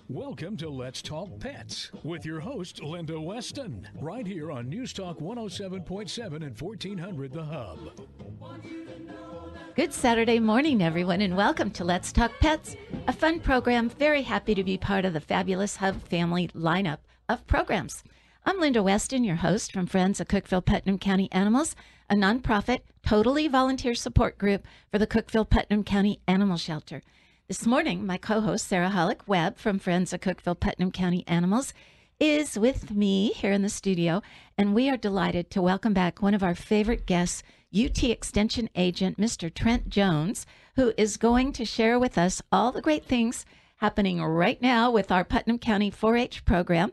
Welcome to Let's Talk Pets with your host, Linda Weston, right here on News Talk 107.7 and 1400 The Hub. Good Saturday morning, everyone, and welcome to Let's Talk Pets, a fun program. Very happy to be part of the fabulous Hub family lineup of programs. I'm Linda Weston, your host from Friends of Cookeville Putnam County Animals, a nonprofit, totally volunteer support group for the Cookeville Putnam County Animal Shelter. This morning, my co-host, Sarah Hollick-Webb from Friends of Cookeville Putnam County Animals, is with me here in the studio, and we are delighted to welcome back one of our favorite guests, UT Extension Agent, Mr. Trent Jones, who is going to share with us all the great things happening right now with our Putnam County 4-H program,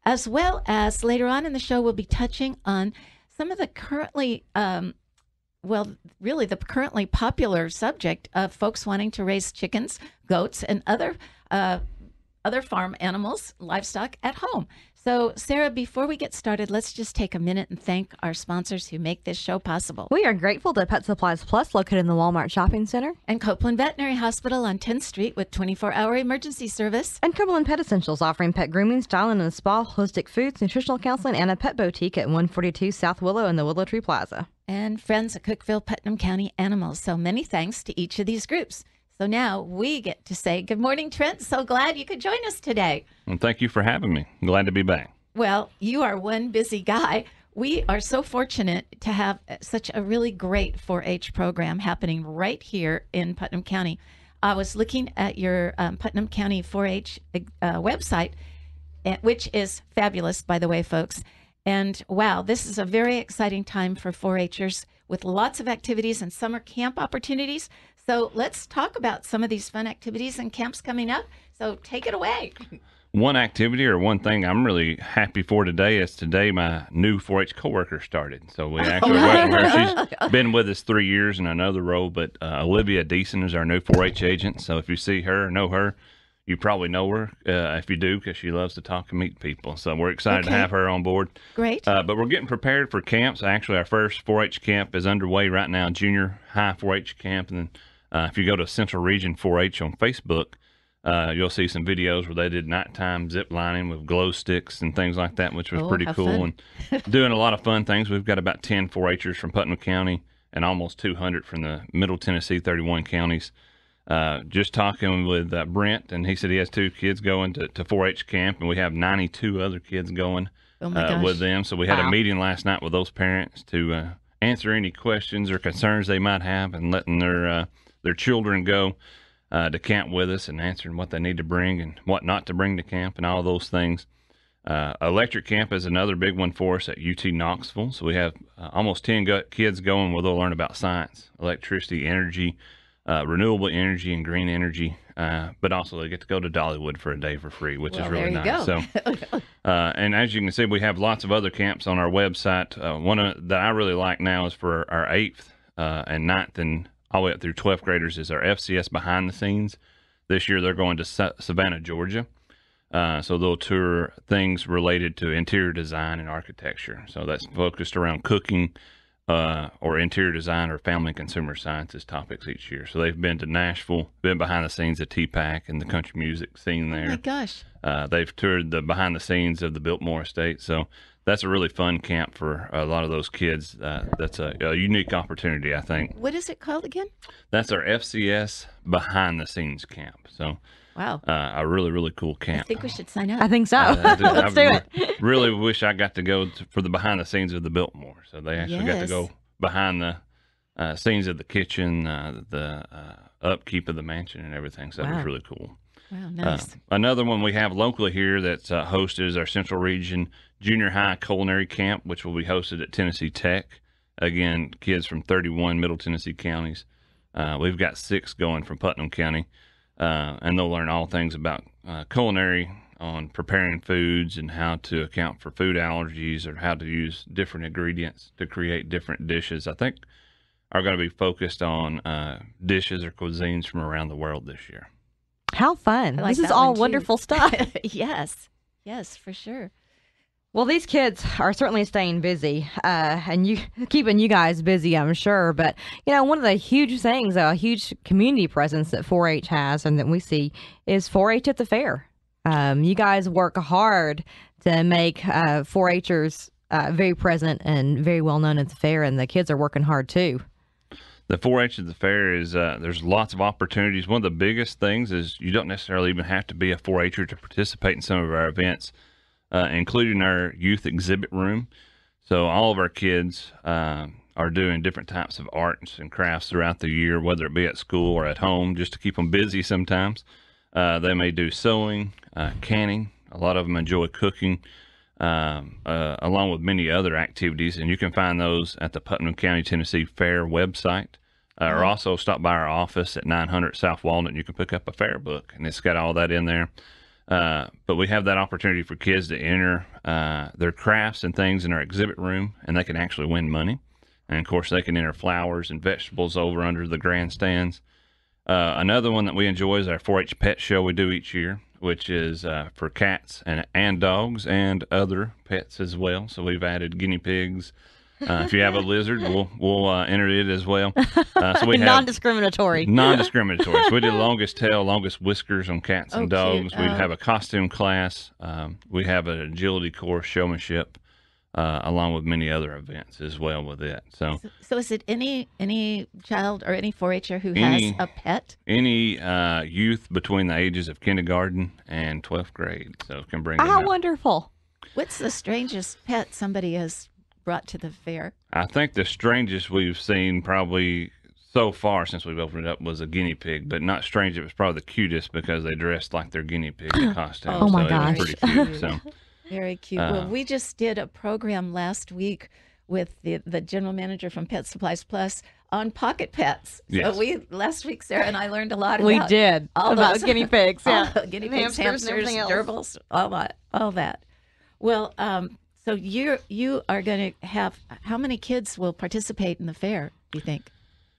as well as later on in the show, we'll be touching on some of the currently the currently popular subject of folks wanting to raise chickens, goats, and other farm animals, livestock at home. So, Sarah, before we get started, let's just take a minute and thank our sponsors who make this show possible. We are grateful to Pet Supplies Plus, located in the Walmart Shopping Center. And Copeland Veterinary Hospital on 10th Street with 24-hour emergency service. And Cumberland Pet Essentials, offering pet grooming, styling, and spa, holistic foods, nutritional counseling, and a pet boutique at 142 South Willow in the Willow Tree Plaza. And Friends of Cookeville Putnam County Animals. So many thanks to each of these groups. So now we get to say good morning, Trent. So glad you could join us today. Well, thank you for having me. Glad to be back. Well, you are one busy guy. We are so fortunate to have such a really great 4-H program happening right here in Putnam County. I was looking at your Putnam County 4-H website, which is fabulous, by the way, folks. And wow, this is a very exciting time for 4-Hers with lots of activities and summer camp opportunities. So let's talk about some of these fun activities and camps coming up. So take it away. One activity or one thing I'm really happy for today is today my new 4-H coworker started. So we actually welcome her. She's been with us 3 years in another role, but Olivia Deason is our new 4-H agent. So if you see her or know her, you probably know her if you do, because she loves to talk and meet people. So we're excited to have her on board. Great. But we're getting prepared for camps. Actually, our first 4-H camp is underway right now, junior high 4-H camp. And then if you go to Central Region 4-H on Facebook, you'll see some videos where they did nighttime zip lining with glow sticks and things like that, which was pretty cool. Fun. And doing a lot of fun things. We've got about 10 4-Hers from Putnam County and almost 200 from the Middle Tennessee 31 counties. Just talking with Brent, and he said he has 2 kids going to 4-H camp, and we have 92 other kids going with them. So we had a meeting last night with those parents to answer any questions or concerns they might have, and letting their children go to camp with us and answering what they need to bring and what not to bring to camp and all those things. Electric camp is another big one for us at UT Knoxville. So we have almost 10 kids going where they'll learn about science, electricity, energy, renewable energy, and green energy. But also they get to go to Dollywood for a day for free, which is really nice. So, and as you can see, we have lots of other camps on our website. One that I really like now is for our 8th and 9th and all the way up through 12th graders is our FCS behind the scenes. This year they're going to Savannah, Georgia. So they'll tour things related to interior design and architecture. So that's focused around cooking or interior design or family and consumer sciences topics each year. So they've been to Nashville, been behind the scenes at TPAC and the country music scene there. Oh my gosh. They've toured the behind the scenes of the Biltmore Estate. So that's a really fun camp for a lot of those kids. That's a unique opportunity, I think. What is it called again? That's our FCS behind the scenes camp. So wow, a really, really cool camp. I think we should sign up. I think so. Let's do it. Really wish I got to go for the behind the scenes of the Biltmore. So they actually got to go behind the scenes of the kitchen, the upkeep of the mansion and everything. So that was really cool. Wow, nice. Another one we have locally here that's hosted is our Central Region Junior High Culinary Camp, which will be hosted at Tennessee Tech. Again, kids from 31 Middle Tennessee counties. We've got 6 going from Putnam County, and they'll learn all things about culinary, on preparing foods and how to account for food allergies or how to use different ingredients to create different dishes. I think are going to be focused on dishes or cuisines from around the world this year. How fun. Like this is all too. wonderful stuff. Yes, for sure. Well, these kids are certainly staying busy, and keeping you guys busy, I'm sure. But, one of the huge things, a huge community presence that 4-H has and that we see is 4-H at the fair. You guys work hard to make 4-Hers very present and very well known at the fair, and the kids are working hard too. The 4-H at the fair is there's lots of opportunities. One of the biggest things is you don't necessarily even have to be a 4-Her to participate in some of our events, including our youth exhibit room. So all of our kids are doing different types of arts and crafts throughout the year, whether it be at school or at home, just to keep them busy sometimes. They may do sewing, canning. A lot of them enjoy cooking, along with many other activities. And you can find those at the Putnam County, Tennessee Fair website, or also stop by our office at 900 South Walnut, and you can pick up a fair book, and it's got all that in there. But we have that opportunity for kids to enter their crafts and things in our exhibit room, and they can actually win money. And, of course, they can enter flowers and vegetables over under the grandstands. Another one that we enjoy is our 4-H pet show we do each year, which is for cats and dogs and other pets as well. So we've added guinea pigs. If you have a lizard, we'll enter it as well. So we have non-discriminatory. Non-discriminatory. So we do longest tail, longest whiskers on cats and dogs. Cute. We have a costume class. We have an agility course, showmanship, along with many other events as well with it. So is it any child or any 4-Her who has a pet? Any youth between the ages of kindergarten and 12th grade, so can bring them How out. wonderful. What's the strangest pet somebody has brought to the fair? I think the strangest we've seen probably so far since we've opened it up was a guinea pig, but not strange. It was probably the cutest because they dressed like their guinea pig in costume. Oh, my so gosh. It was pretty cute. So. Very cute. Well, we just did a program last week with the general manager from Pet Supplies Plus on pocket pets. Yes. So last week, Sarah and I learned a lot We about did. all About those guinea pigs. Yeah. guinea pigs, hamsters, and everything else. gerbils, all that. Well, so you are going to have, how many kids will participate in the fair, do you think?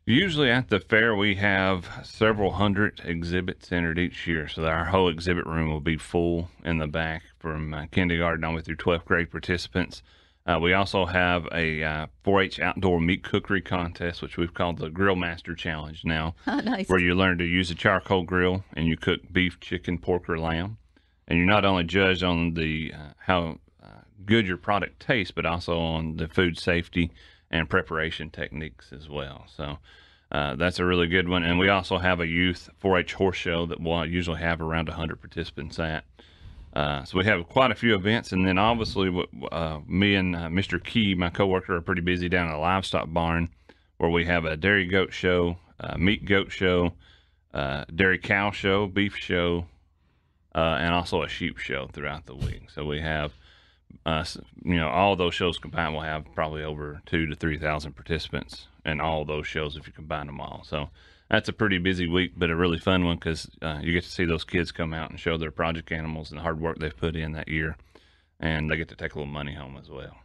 Usually at the fair, we have several hundred exhibits entered each year. So our whole exhibit room will be full in the back from kindergarten all the way through 12th grade participants. We also have a 4-H outdoor meat cookery contest, which we've called the Grill Master Challenge now, Nice. where you learn to use a charcoal grill and you cook beef, chicken, pork, or lamb. And you're not only judged on the how good your product tastes, but also on the food safety and preparation techniques as well. So that's a really good one. And we also have a youth 4-H horse show that we'll usually have around 100 participants at. So we have quite a few events. And then obviously me and Mr. Key, my coworker, are pretty busy down at the livestock barn where we have a dairy goat show, meat goat show, dairy cow show, beef show, and also a sheep show throughout the week. So we have all those shows combined will have probably over 2,000 to 3,000 participants in all those shows if you combine them all. So that's a pretty busy week, but a really fun one because you get to see those kids come out and show their project animals and the hard work they've put in that year, and they get to take a little money home as well.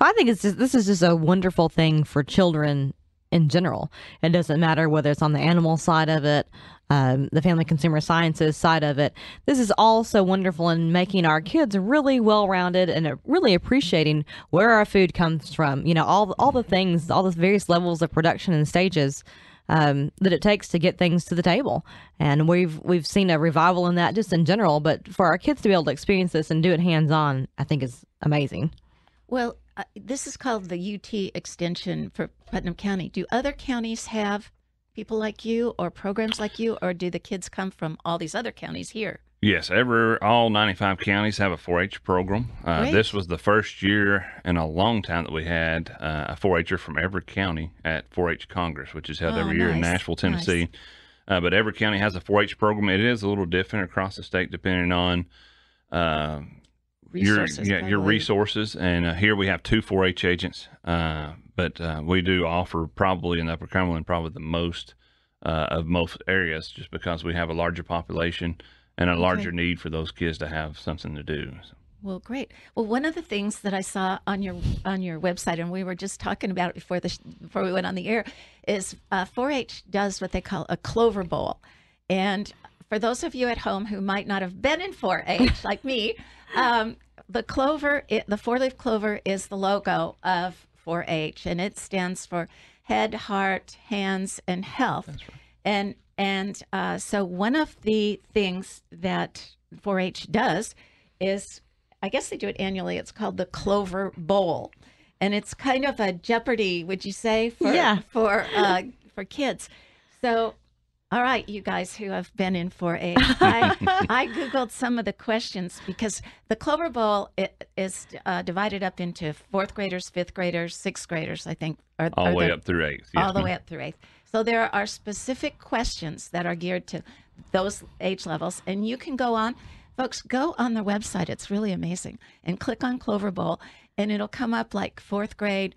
I think this is just a wonderful thing for children in general. It doesn't matter whether it's on the animal side of it, the family consumer sciences side of it. This is all so wonderful in making our kids really well-rounded and really appreciating where our food comes from. You know, all the things, all the various levels of production and stages that it takes to get things to the table. And we've seen a revival in that just in general. But for our kids to be able to experience this and do it hands-on, I think is amazing. Well, this is called the UT extension for Putnam County. Do other counties have people like you or programs like you, or do the kids come from all these other counties here? Yes, all 95 counties have a 4-H program. This was the first year in a long time that we had a 4-Her from every county at 4-H Congress, which is held every year in Nashville, Tennessee. Nice. But every county has a 4-H program. It is a little different across the state depending on your resources. And here we have 2 4-H agents, but we do offer probably in Upper Cumberland probably the most of most areas just because we have a larger population and a larger need for those kids to have something to do. So. Well, great. Well, one of the things that I saw on your website, and we were just talking about it before we went on the air, is 4-H does what they call a clover bowl. And for those of you at home who might not have been in 4-H like me, the clover, the 4-leaf clover, is the logo of 4-H, and it stands for Head, Heart, Hands, and Health. That's right. And so one of the things that 4-H does is, I guess they do it annually. It's called the Clover Bowl, and it's kind of a Jeopardy, would you say, for kids. So, all right, you guys who have been in 4-H, I Googled some of the questions because the Clover Bowl is divided up into 4th graders, 5th graders, 6th graders, I think. All the way up through 8th. Yes, all the way up through 8th. So there are specific questions that are geared to those age levels, and you can go on. Folks, go on their website. It's really amazing. And click on Clover Bowl, and it'll come up like 4th grade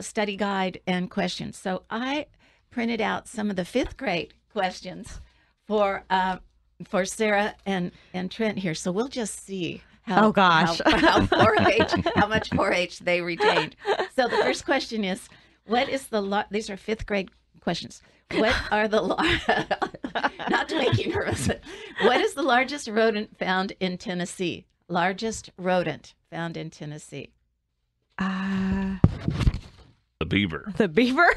study guide and questions. So I printed out some of the 5th grade questions for Sarah and Trent here. So we'll just see how 4-H, how much 4-H they retained. So the first question is, what is these are 5th grade questions. What are the not to make you nervous? What is the largest rodent found in Tennessee? Largest rodent found in Tennessee. The beaver. The beaver?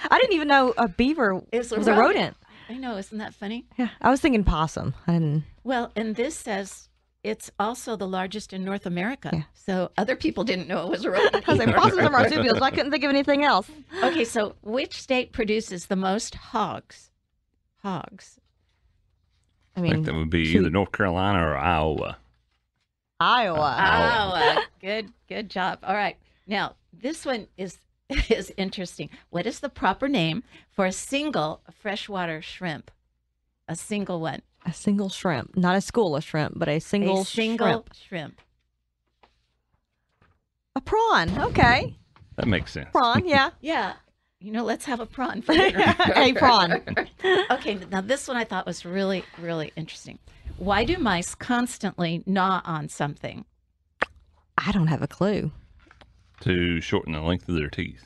I didn't even know a beaver was a rodent. I know, isn't that funny? Yeah, I was thinking possum. I didn't. Well, and this says it's also the largest in North America. Yeah. So other people didn't know it was a rodent. I was like, possums are marsupials. I couldn't think of anything else. Okay, so which state produces the most hogs? Hogs. I think that would be either North Carolina or Iowa. Iowa. Good job. All right. Now, this one is interesting. What is the proper name for a single freshwater shrimp? A single one. A single shrimp. Not a school of shrimp, but a single shrimp. A prawn. Okay. That makes sense. Prawn, yeah. Yeah. Let's have a prawn for dinner. A prawn. Okay, now this one I thought was really, really interesting. Why do mice constantly gnaw on something? I don't have a clue. To shorten the length of their teeth.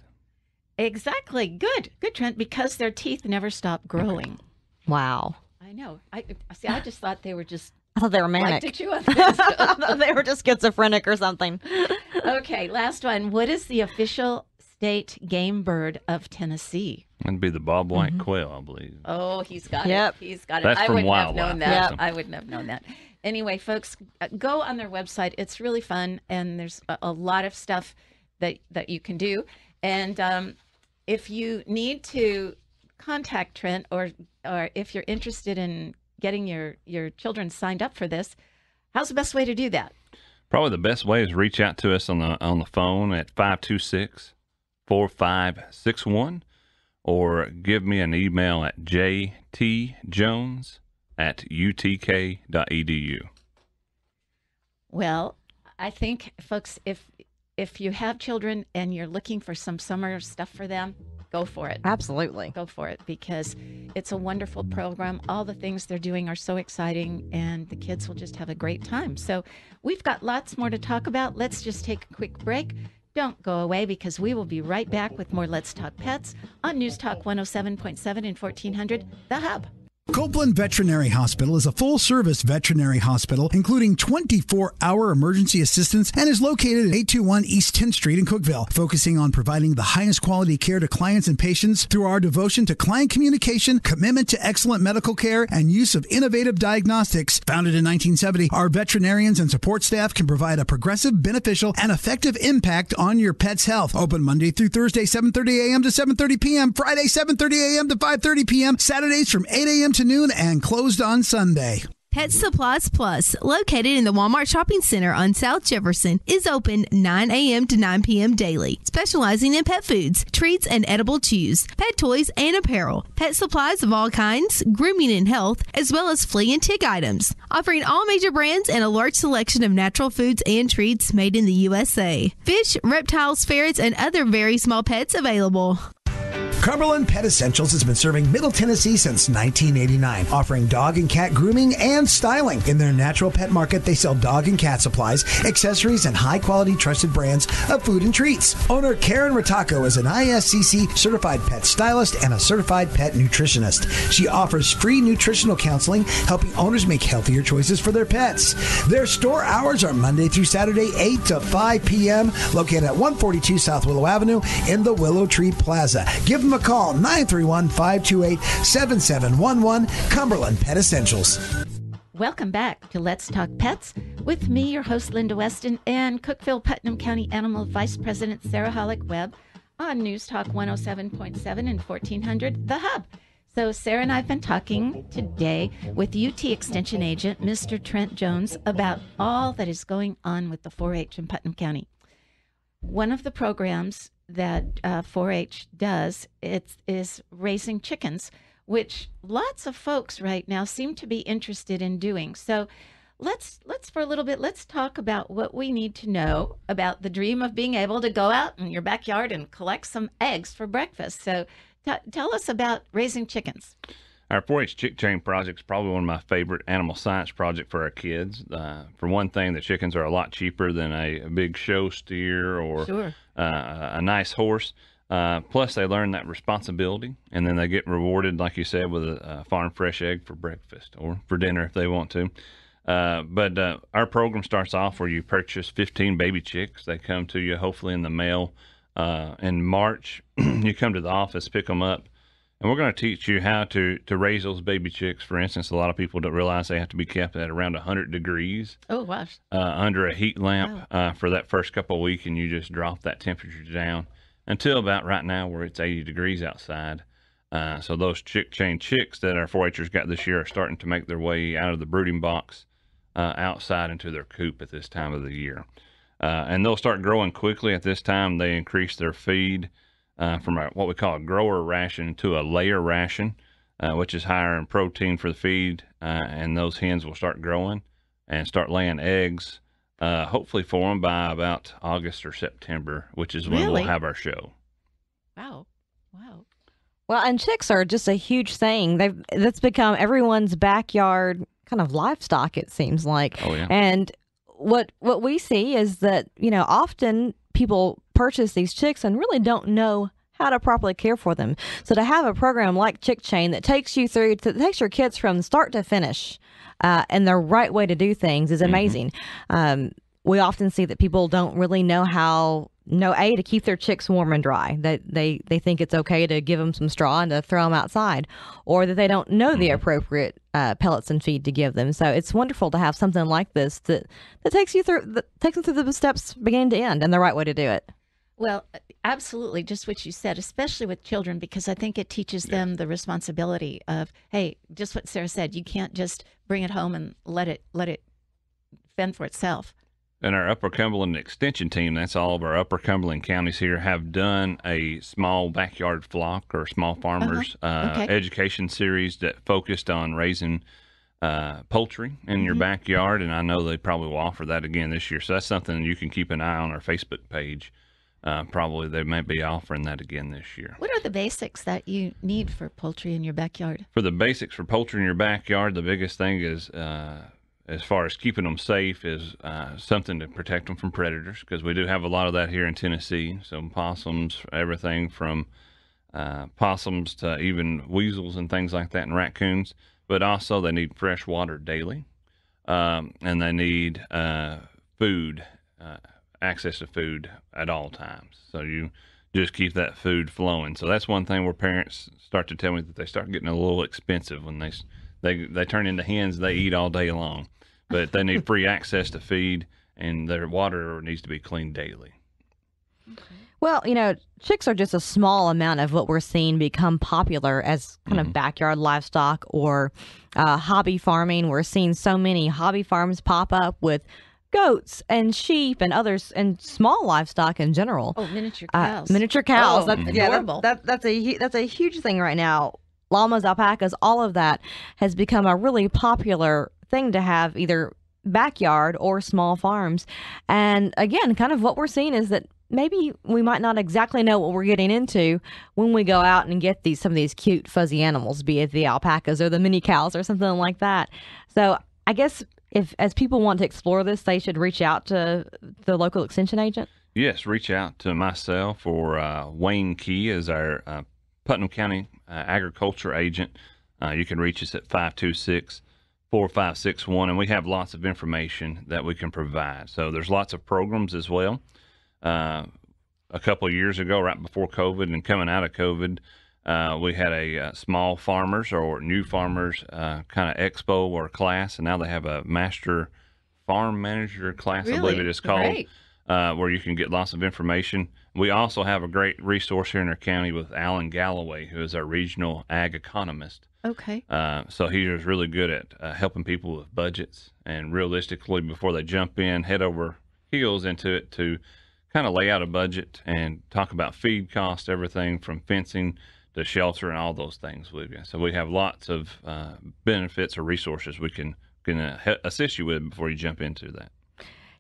Exactly. Good, Trent, because their teeth never stop growing. Wow. I know. I just thought they were just... I thought they were manic. Like to chew on this. I thought they were just schizophrenic or something. Okay, last one. What is the official state game bird of Tennessee? That'd be the bobwhite quail, I believe. Oh, he's got it. He's got it. That's from wouldn't have known that. Yep. I wouldn't have known that. Anyway, folks, go on their website. It's really fun, and there's a lot of stuff that you can do. And if you need to contact Trent, or if you're interested in getting your children signed up for this, how's the best way to do that? Probably the best way is reach out to us on the phone at 526-4561, or give me an email at jtjones@utk.edu. Well, I think, folks, if you have children and you're looking for some summer stuff for them, go for it. Absolutely. Go for it, because it's a wonderful program. All the things they're doing are so exciting, and the kids will just have a great time. So we've got lots more to talk about. Let's just take a quick break. Don't go away, because we will be right back with more Let's Talk Pets on News Talk 107.7 and 1400, The Hub. Copeland Veterinary Hospital is a full-service veterinary hospital, including 24-hour emergency assistance, and is located at 821 East 10th Street in Cookeville, focusing on providing the highest quality care to clients and patients through our devotion to client communication, commitment to excellent medical care, and use of innovative diagnostics. Founded in 1970, our veterinarians and support staff can provide a progressive, beneficial, and effective impact on your pet's health. Open Monday through Thursday, 7:30 a.m. to 7:30 p.m., Friday, 7:30 a.m. to 5:30 p.m., Saturdays from 8 a.m. to noon, and closed on Sunday. Pet Supplies Plus, located in the Walmart Shopping Center on South Jefferson, is open 9 a.m. to 9 p.m. daily, specializing in pet foods, treats, and edible chews, pet toys, and apparel, pet supplies of all kinds, grooming and health, as well as flea and tick items, offering all major brands and a large selection of natural foods and treats made in the USA. Fish, reptiles, ferrets, and other very small pets available. Cumberland Pet Essentials has been serving Middle Tennessee since 1989, offering dog and cat grooming and styling. In their natural pet market, they sell dog and cat supplies, accessories, and high-quality trusted brands of food and treats. Owner Karen Rataco is an ISCC certified pet stylist and a certified pet nutritionist. She offers free nutritional counseling, helping owners make healthier choices for their pets. Their store hours are Monday through Saturday, 8 to 5 p.m., located at 142 South Willow Avenue in the Willow Tree Plaza. Give them a call, 931-528-7711, Cumberland Pet Essentials. Welcome back to Let's Talk Pets with me, your host, Linda Weston, and Cookeville, Putnam County Animal Vice President Sarah Hollick-Webb on News Talk 107.7 and 1400, The Hub. So Sarah and I have been talking today with UT Extension Agent, Mr. Trent Jones, about all that is going on with the 4-H in Putnam County. One of the programs that 4-H does is raising chickens, which lots of folks right now seem to be interested in doing. So let's for a little bit, let's talk about what we need to know about the dream of being able to go out in your backyard and collect some eggs for breakfast. So tell us about raising chickens. Our 4-H chick chain project is probably one of my favorite animal science projects for our kids. For one thing, the chickens are a lot cheaper than a big show steer or Sure. A nice horse. Plus, they learn that responsibility, and then they get rewarded, like you said, with a farm fresh egg for breakfast or for dinner if they want to. But our program starts off where you purchase 15 baby chicks. They come to you hopefully in the mail in March. You come to the office, pick them up, and we're going to teach you how to raise those baby chicks. For instance, a lot of people don't realize they have to be kept at around 100 degrees under a heat lamp for that first couple of weeks, and you just drop that temperature down until about right now where it's 80 degrees outside. So those chick chain chicks that our 4-H'ers got this year are starting to make their way out of the brooding box outside into their coop at this time of the year. And they'll start growing quickly. At this time, they increase their feed from what we call a grower ration to a layer ration, which is higher in protein for the feed. And those hens will start growing and start laying eggs, hopefully for them by about August or September, which is when we'll have our show. Wow. Well, and chicks are just a huge thing. That's become everyone's backyard kind of livestock, it seems like. Oh, yeah. And what we see is that, often people purchase these chicks and really don't know how to properly care for them. So to have a program like Chick Chain that takes your kids from start to finish and the right way to do things is amazing. We often see that people don't really know to keep their chicks warm and dry. That they think it's okay to give them some straw and to throw them outside, or that they don't know the appropriate pellets and feed to give them. So it's wonderful to have something like this that takes them through the steps beginning to end and the right way to do it. Well, absolutely, just what you said, especially with children, because I think it teaches them the responsibility of, hey, just what Sarah said, you can't just bring it home and let it fend for itself. And our Upper Cumberland Extension team, that's all of our Upper Cumberland counties here, have done a small backyard flock or small farmers education series that focused on raising poultry in your backyard. And I know they probably will offer that again this year. So that's something you can keep an eye on our Facebook page. Probably they may be offering that again this year. What are the basics that you need for poultry in your backyard? For the basics for poultry in your backyard, the biggest thing is as far as keeping them safe is something to protect them from predators, because we do have a lot of that here in Tennessee. So possums, everything from possums to even weasels and things like that, and raccoons. But also they need fresh water daily, and they need food, access to food at all times. So you just keep that food flowing. So that's one thing where parents start to tell me that they start getting a little expensive when they turn into hens. They eat all day long, but they need free access to feed, and their water needs to be cleaned daily. Well, chicks are just a small amount of what we're seeing become popular as kind of backyard livestock or hobby farming. We're seeing so many hobby farms pop up with goats and sheep and others, and small livestock in general. Oh, miniature cows. Oh, that's adorable. That's a huge thing right now. Llamas, alpacas, all of that has become a really popular thing to have, either backyard or small farms. And again, kind of what we're seeing is that maybe we might not exactly know what we're getting into when we go out and get some of these cute fuzzy animals, be it the alpacas or the mini cows or something like that. So I guess as people want to explore this, they should reach out to the local extension agent. Yes, reach out to myself or Wayne Key as our Putnam County agriculture agent. You can reach us at 526-4561, and we have lots of information that we can provide. So there's lots of programs as well. A couple of years ago, right before COVID and coming out of COVID, We had a small farmers or new farmers kind of expo or class, and now they have a master farm manager class, I believe it is called, Great. where you can get lots of information. We also have a great resource here in our county with Alan Galloway, who is our regional ag economist. Okay. So he is really good at helping people with budgets and realistically, before they jump in, head over heels into it, to kind of lay out a budget and talk about feed cost, everything from fencing to shelter and all those things with you. So we have lots of benefits or resources we can assist you with before you jump into that.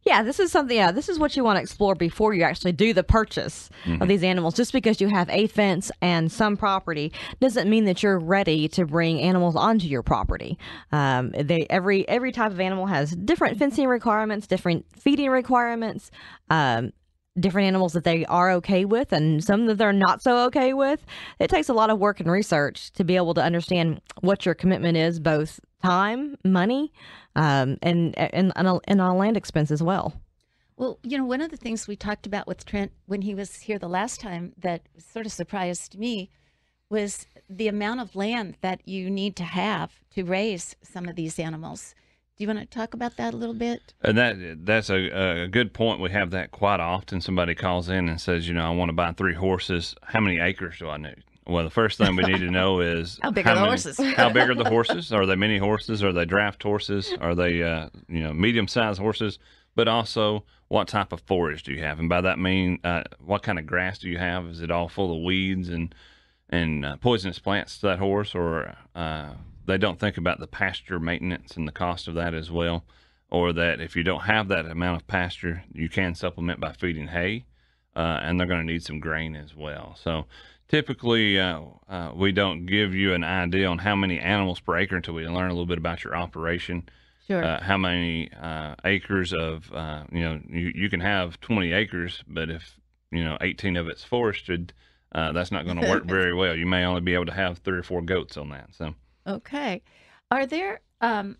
Yeah, this is something. Yeah, this is what you want to explore before you actually do the purchase of these animals. Just because you have a fence and some property doesn't mean that you're ready to bring animals onto your property. Every type of animal has different fencing requirements, different feeding requirements, different animals that they are okay with, and some that they're not so okay with. It takes a lot of work and research to be able to understand what your commitment is, both time, money, and on land expense as well. Well, one of the things we talked about with Trent when he was here the last time that sort of surprised me was the amount of land that you need to have to raise some of these animals. Do you want to talk about that a little bit? And that's a good point. We have that quite often. Somebody calls in and says, I want to buy 3 horses. How many acres do I need? Well, the first thing we need to know is how big are the horses? How big are the horses? Are they mini horses? Are they draft horses? Are they medium-sized horses? But also, what type of forage do you have? And by that I mean, what kind of grass do you have? Is it all full of weeds and poisonous plants to that horse, or they don't think about the pasture maintenance and the cost of that as well, or that if you don't have that amount of pasture, you can supplement by feeding hay, and they're going to need some grain as well. So typically, we don't give you an idea on how many animals per acre until we learn a little bit about your operation. Sure. How many acres of, you can have 20 acres, but if, 18 of it's forested, that's not going to work very well. You may only be able to have 3 or 4 goats on that. So. Okay. Are there farm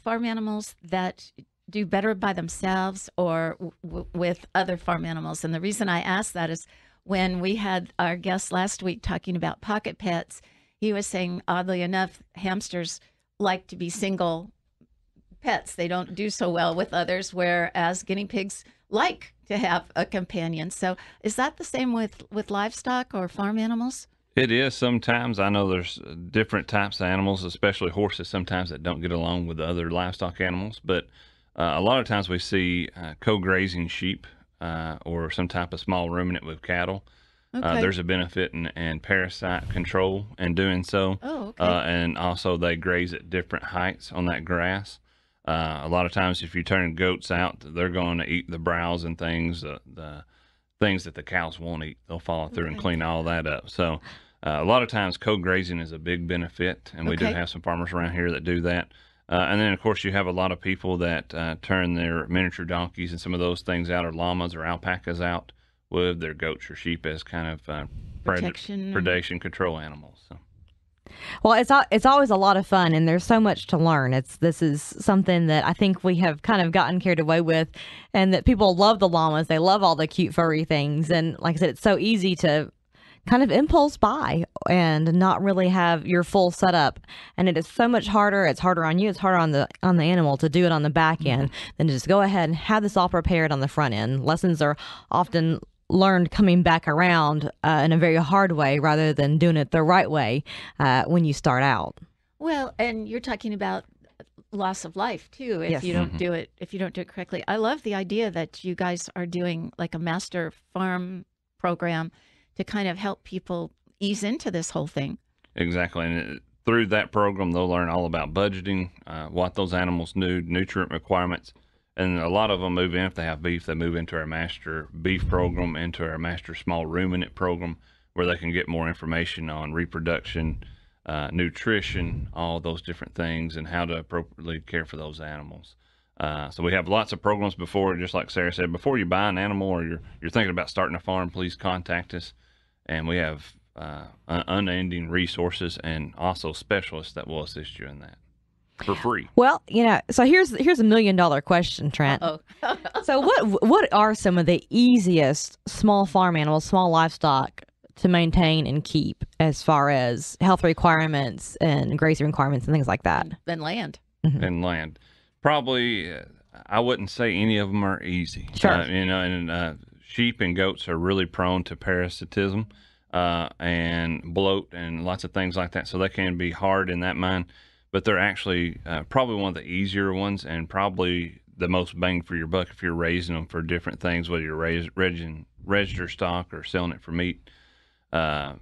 animals that do better by themselves or with other farm animals? And the reason I ask that is when we had our guest last week talking about pocket pets, he was saying, oddly enough, hamsters like to be single pets. They don't do so well with others, whereas guinea pigs like to have a companion. So is that the same with livestock or farm animals? It is sometimes. I know there's different types of animals, especially horses, sometimes that don't get along with the other livestock animals. But a lot of times we see co-grazing sheep or some type of small ruminant with cattle. Okay. There's a benefit in parasite control in doing so. Oh, okay. And also they graze at different heights on that grass. A lot of times if you turn goats out, they're going to eat the browse and things, the things that the cows won't eat. They'll follow through and clean all that up. So a lot of times co-grazing is a big benefit, and we do have some farmers around here that do that. And then, of course, you have a lot of people that turn their miniature donkeys and some of those things out, or llamas or alpacas out with their goats or sheep as kind of predation control animals. So. Well, it's always a lot of fun, and there's so much to learn. This is something that I think we have kind of gotten carried away with, and that people love the llamas. They love all the cute furry things, and like I said, it's so easy to kind of impulse buy and not really have your full setup. And it is so much harder. It's harder on you. It's harder on the animal to do it on the back end than to just go ahead and have this all prepared on the front end. Lessons are often learned coming back around in a very hard way rather than doing it the right way when you start out. Well, and you're talking about loss of life too if you don't do it correctly. I love the idea that you guys are doing like a master farm program to kind of help people ease into this whole thing. Exactly. And through that program, they'll learn all about budgeting, what those animals need, nutrient requirements. And a lot of them move in, if they have beef, they move into our master beef program, into our master small ruminant program, where they can get more information on reproduction, nutrition, all those different things, and how to appropriately care for those animals. So we have lots of programs before, just like Sarah said, before you buy an animal or you're thinking about starting a farm, please contact us. And we have unending resources and also specialists that will assist you in that for free. Well, so here's a $1 million question, Trent. So what are some of the easiest small farm animals, small livestock to maintain and keep as far as health requirements and grazing requirements and things like that. Than land. And land. Probably, I wouldn't say any of them are easy. Sure. And sheep and goats are really prone to parasitism and bloat and lots of things like that. So they can be hard in that mine, but they're actually probably one of the easier ones and probably the most bang for your buck if you're raising them for different things, whether you're register stock or selling it for meat. You're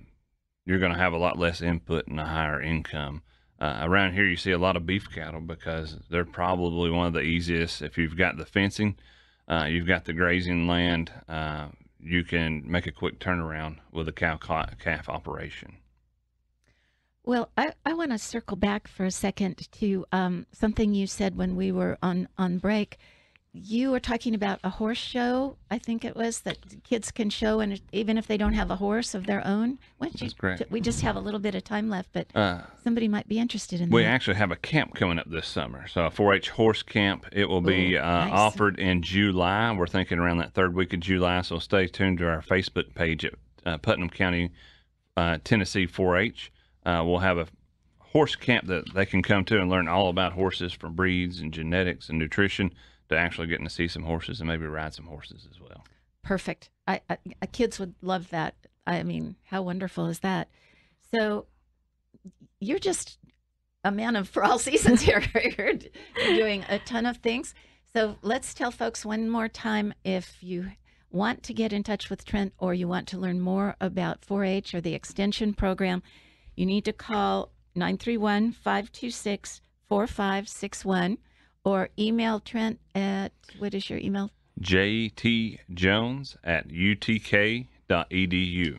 going to have a lot less input and a higher income. Around here, you see a lot of beef cattle because they're probably one of the easiest. If you've got the fencing, you've got the grazing land, you can make a quick turnaround with a cow-calf operation. Well, I want to circle back for a second to something you said when we were on break. You were talking about a horse show, I think it was, that kids can show, and even if they don't have a horse of their own. That's correct. We just have a little bit of time left, but somebody might be interested in that. We actually have a camp coming up this summer. So a 4-H horse camp. It will be nice. offered in July. We're thinking around that third week of July, so stay tuned to our Facebook page at Putnam County, Tennessee 4-H. We'll have a horse camp that they can come to and learn all about horses, from breeds and genetics and nutrition, to actually getting to see some horses and maybe ride some horses as well. Perfect. Kids would love that. I mean, how wonderful is that? So you're just a man for all seasons here. You're doing a ton of things. So let's tell folks one more time, if you want to get in touch with Trent or you want to learn more about 4-H or the extension program, you need to call 931-526-4561 or email Trent at, what is your email? jtjones@utk.edu.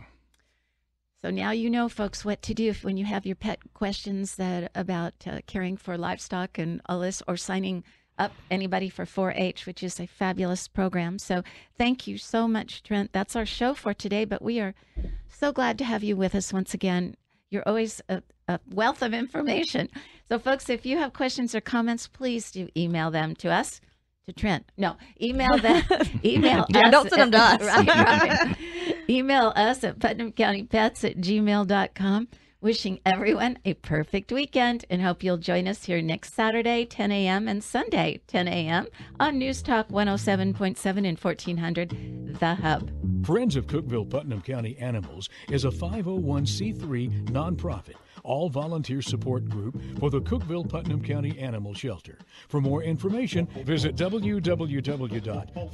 So now you know, folks, what to do if when you have your pet questions about caring for livestock and all this, or signing up anybody for 4-H, which is a fabulous program. So thank you so much, Trent. That's our show for today, but we are so glad to have you with us once again. You're always a wealth of information. So, folks, if you have questions or comments, please do email them to us, to Trent. No, email them. Email us. Don't send them to us. Right. Email us at putnamcountypets@gmail.com. Wishing everyone a perfect weekend, and hope you'll join us here next Saturday, 10 a.m., and Sunday, 10 a.m. on News Talk 107.7 and 1400, The Hub. Friends of Cookeville Putnam County Animals is a 501c3 nonprofit, all-volunteer support group for the Cookeville Putnam County Animal Shelter. For more information, visit www.